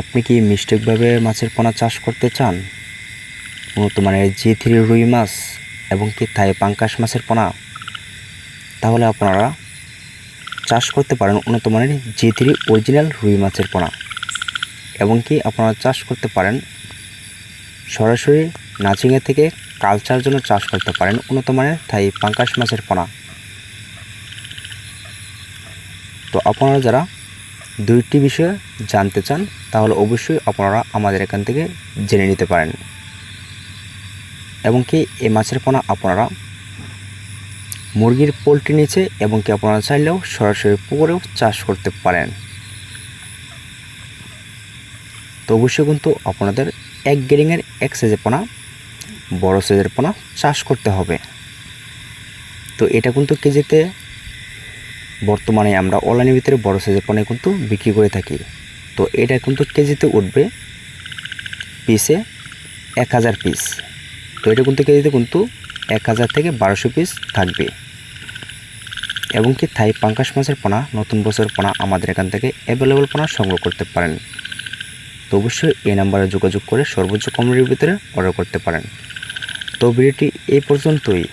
আপনি কি মিস্টেকভাবে মাছের পোনা চাষ করতে চান? উন্নত মানের G3 রুই মাছ এবং কি থাই পাঙ্গাস মাছের পোনা? তাহলে আপনারা চাষ করতে পারেন উন্নত মানের G3 অরিজিনাল রুই মাছের পোনা এবং কি আপনারা চাষ করতে পারেন সরাসরি নাচিংয়ে থেকে কালচার জন্য চাষ করতে পারেন উন্নত মানের থাই পাঙ্গাস মাছের পোনা। তো আপনারা যারা দুইটি বিষয়ে জানতে চান তাহলে অবশ্যই আপনারা আমাদের এখান থেকে জেনে নিতে পারেন এবং কি এই মাছের পোনা আপনারা মুরগির পোলট্রি নিচে এবং কি আপনারা চাইলেও সরাসরি পুকুরেও চাষ করতে পারেন। তো অবশ্যই কিন্তু আপনাদের এক গ্রেডিংয়ের এক সাইজের পোনা বড় সাইজের পোনা চাষ করতে হবে। তো এটা কিন্তু কেজিতে বর্তমানে আমরা অনলাইনের ভিতরে বড় সাইজের পোনা কিন্তু বিক্রি করে থাকি। তো এটা কিন্তু কেজিতে উঠবে পিসে 1000 পিস। তো এটা কিন্তু কেজিতে কিন্তু 1000 থেকে 1200 পিস থাকবে এবং কি থাই পাঙ্গাস মাছের পোনা নতুন বছর পোনা আমাদের এখান থেকে অ্যাভেলেবল পোনা সংগ্রহ করতে পারেন। তো অবশ্যই এই নাম্বারে যোগাযোগ করে সর্বোচ্চ কম মূল্যের ভিতরে অর্ডার করতে পারেন। তো ভিডিওটি এই পর্যন্তই।